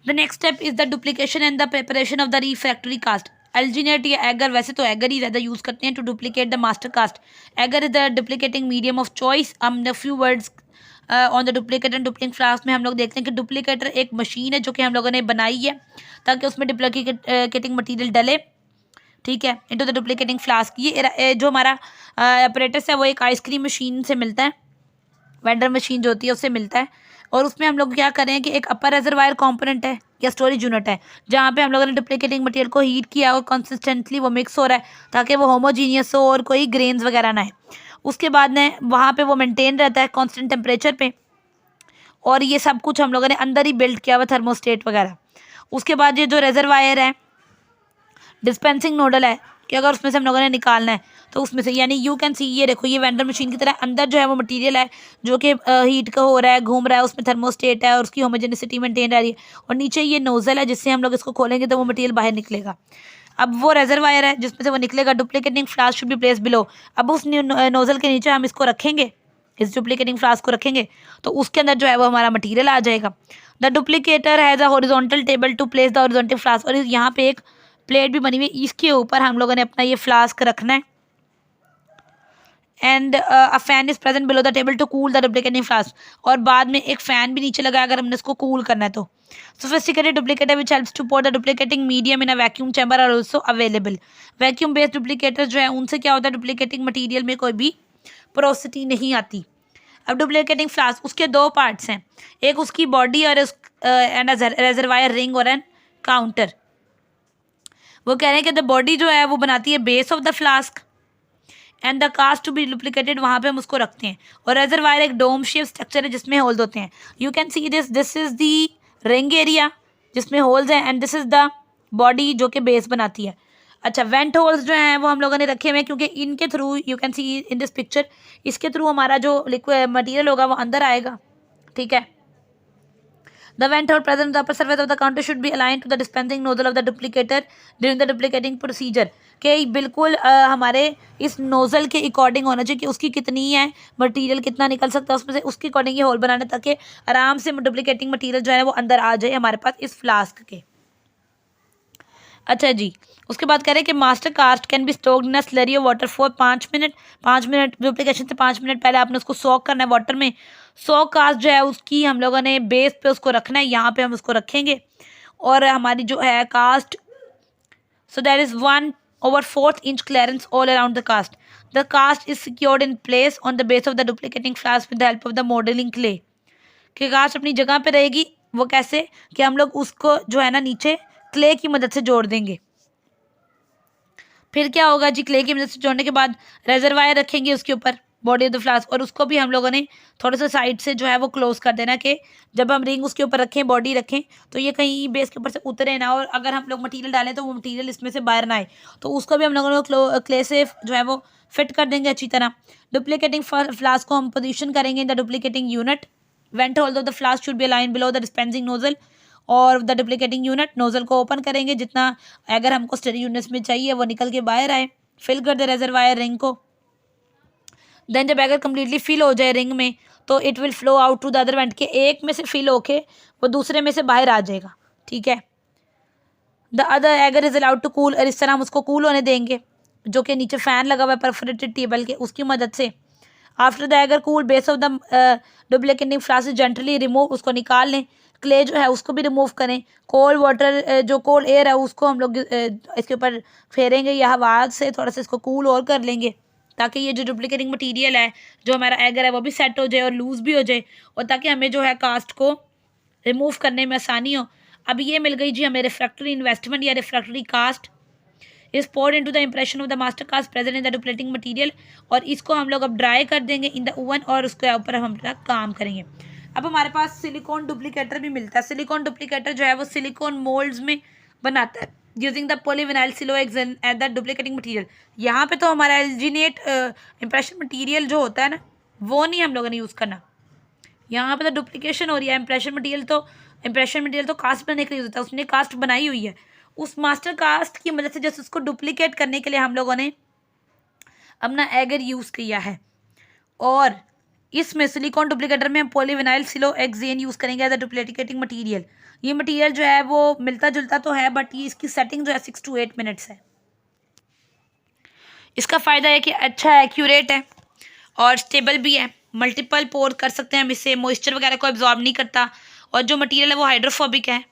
The next step is the duplication and the preparation of the refractory cast. Alginate या agar, वैसे तो agar ही ज़्यादा use करते हैं to duplicate the master cast. Agar is the duplicating medium of choice. हम the few words on the duplicator and duplicating flask में हम लोग देखते हैं कि डुप्लीकेटर एक मशीन है जो कि हम लोगों ने बनाई है ताकि उसमें डुप्लीकेटिंग मटीरियल डले, ठीक है, इनटू द डुप्लीकेटिंग फ्लास्क। ये जो हमारा अपरेटस है वो एक आइसक्रीम मशीन से मिलता है, वेंडर मशीन जो होती है उससे मिलता है। और उसमें हम लोग क्या कर रहे हैं कि एक अपर रिजर्वायर कंपोनेंट है या स्टोरेज यूनिट है जहाँ पे हम लोगों ने डुप्लीकेटिंग मटेरियल को हीट किया और कंसिस्टेंटली वो मिक्स हो रहा है ताकि वो होमोजीनियस हो और कोई ग्रेन्स वगैरह ना है। उसके बाद में वहाँ पे वो मेंटेन रहता है कांस्टेंट टेम्परेचर पे, और ये सब कुछ हम लोगों ने अंदर ही बिल्ड किया हुआ थर्मोस्टेट वगैरह। उसके बाद ये जो रिजर्वायर है, डिस्पेंसिंग नोडल है कि अगर उसमें से हम लोगों ने निकालना है तो उसमें से, यानी यू कैन सी, ये देखो ये वेंडर मशीन की तरह अंदर जो है वो मटेरियल है जो कि हीट का हो रहा है, घूम रहा है, उसमें थर्मोस्टेट है और उसकी होमोजेनिसिटी मेंटेन रह रही है, और नीचे ये नोजल है जिससे हम लोग इसको खोलेंगे तो वो मटेरियल बाहर निकलेगा। अब वो रिजर्वायर है जिसमें से वो निकलेगा। Duplicating flask should B place below. अब उस नोजल के नीचे हम इसको रखेंगे, इस डुप्लीकेटिंग फ्लास्क को रखेंगे तो उसके अंदर जो है वो हमारा मटेरियल आ जाएगा। The duplicator has a horizontal table to place the horizontal flask. और यहाँ पे एक प्लेट भी बनी हुई है, इसके ऊपर हम लोगों ने अपना ये फ्लास्क रखना है। And a fan is present below the table to cool the duplicating flask. और बाद में एक फैन भी नीचे लगाया अगर हमने इसको कूल करना है तो। Sophisticated duplicator which helps to pour the duplicating medium in a vacuum chamber are also available. Vacuum based duplicators जो है उनसे क्या होता है, डुप्लीकेटिंग मटीरियल में कोई भी पोरोसिटी नहीं आती। अब डुप्लीकेटिंग फ्लास्क, उसके दो पार्ट्स हैं, एक उसकी बॉडी और एंड रिजर्वायर रिंग और एन काउंटर। वो कह रहे हैं कि द बॉडी जो है वो बनाती है base of the flask and the cast to be duplicated, वहाँ पे हम उसको रखते हैं। और रिजर्वायर एक डोम शेप स्ट्रक्चर है जिसमें होल्स होते हैं। You can see this is the ring area जिसमें होल्स हैं, and this is the body जो कि बेस बनाती है। अच्छा, वेंट होल्स जो हैं वो हम लोगों ने रखे हुए हैं क्योंकि इनके through, you can see in this picture, इसके थ्रू हमारा जो लिक्विड मटीरियल होगा वो अंदर आएगा, ठीक है। The vent hole present on the upper surface of the counter should be aligned to the dispensing nozzle of the duplicator during the duplicating procedure। कि बिल्कुल हमारे इस नोज़ल के अकॉर्डिंग होना चाहिए कि उसकी कितनी है मटेरियल, कितना निकल सकता है उसमें से, उसके अकॉर्डिंग ये होल बनाना ताकि आराम से डुप्लीकेटिंग मटेरियल जो है वो अंदर आ जाए हमारे पास इस फ्लास्क के। अच्छा जी, उसके बाद कह रहे हैं कि master cast can be stoked in a slurry of water for 5 minute. 5 minute duplication से 5 मिनट पहले आपने उसको सोक करना है वाटर में। सोक कास्ट जो है उसकी हम लोगों ने बेस पे उसको रखना है, यहाँ पे हम उसको रखेंगे। और हमारी जो है cast, so that is 1/4 inch clearance all around the cast. The cast is secured in place on the base of the duplicating flask with the help of the modelling clay. कि कास्ट अपनी जगह पे रहेगी, वो कैसे कि हम लोग उसको जो है ना नीचे क्ले की मदद से जोड़ देंगे। फिर क्या होगा जी, क्ले की मदद से जोड़ने के बाद रिजर्वायर रखेंगे उसके ऊपर, बॉडी ऑफ द फ्लास्क, और उसको भी हम लोगों ने थोड़ा सा साइड से जो है वो क्लोज कर देना कि जब हम रिंग उसके ऊपर रखें, बॉडी रखें, तो ये कहीं बेस के ऊपर से उतरे ना, और अगर हम लोग मटेरियल डालें तो वो मटेरियल इसमें से बाहर ना आए। तो उसको भी हम लोगों ने क्ले से जो है वो फिट कर देंगे अच्छी तरह। डुप्लीकेटिंग फ्लास्क को हम पोजिशन करेंगे in the duplicating unit. Vent hole of the flask should be align below the dispensing nozzle और द डुप्लीकेटिंग यूनिट। नोजल को ओपन करेंगे जितना अगर हमको स्टडी यूनिट्स में चाहिए वो निकल के बाहर आए। फिल कर दे रिजर्वायर रिंग को। देन जब अगर कम्प्लीटली फिल हो जाए रिंग में तो it will flow out to the other vent, के एक में से फिल होके वो दूसरे में से बाहर आ जाएगा, ठीक है। The other agar is allowed to cool, और इस तरह हम उसको कूल होने देंगे जो कि नीचे फ़ैन लगा हुआ है परफोरेटेड टेबल के, उसकी मदद से। After the agar cool base of the duplicating flask gently remove, उसको निकाल लें। क्ले जो है उसको भी रिमूव करें। कोल्ड वाटर जो कोल्ड एयर है उसको हम लोग इसके ऊपर फेरेंगे या हवा से थोड़ा सा इसको कूल और कर लेंगे ताकि ये जो डुप्लीकेटिंग मटेरियल है जो हमारा एगर है वो भी सेट हो जाए और लूज़ भी हो जाए, और ताकि हमें जो है कास्ट को रिमूव करने में आसानी हो। अब ये मिल गई जी हमें रिफ्रैक्टरी इन्वेस्टमेंट या refractory cast is poured into the impression of the master cast present in the duplicating material. और इसको हम लोग अब ड्राई कर देंगे इन द ओवन और उसके ऊपर हम काम करेंगे। अब हमारे पास सिलिकॉन डुप्लीकेटर भी मिलता है। सिलिकॉन डुप्लीकेटर जो है वो सिलिकॉन मोल्ड्स में बनाता है using the polyvinyl siloxane as the duplicating material. यहाँ पे तो हमारा एल्जीनेट इंप्रेशन मटेरियल जो होता है ना वो नहीं हम लोगों ने यूज़ करना। यहाँ पे तो डुप्लीकेशन हो रही है। इंप्रेशन मटेरियल तो कास्ट बनाने के लिए होता है, उसने कास्ट बनाई हुई है। उस मास्टर कास्ट की मदद से जैसे उसको डुप्लीकेट करने के लिए हम लोगों ने अपना एगर यूज़ किया है, और इसमें सिलिकॉन डुप्लीकेटर में हम पॉलीविनाइल सिलोहेक्सेन यूज़ करेंगे एज अ डुप्लीकेटिंग मटीरियल। ये मटीरियल जो है वो मिलता जुलता तो है, बट ये इसकी सेटिंग जो है 6 to 8 मिनट्स है। इसका फ़ायदा है कि अच्छा एक्यूरेट है और स्टेबल भी है, मल्टीपल पोर कर सकते हैं हम इससे, मॉइस्चर वगैरह को एब्जॉर्ब नहीं करता, और जो मटेरियल है वो हाइड्रोफोबिक है।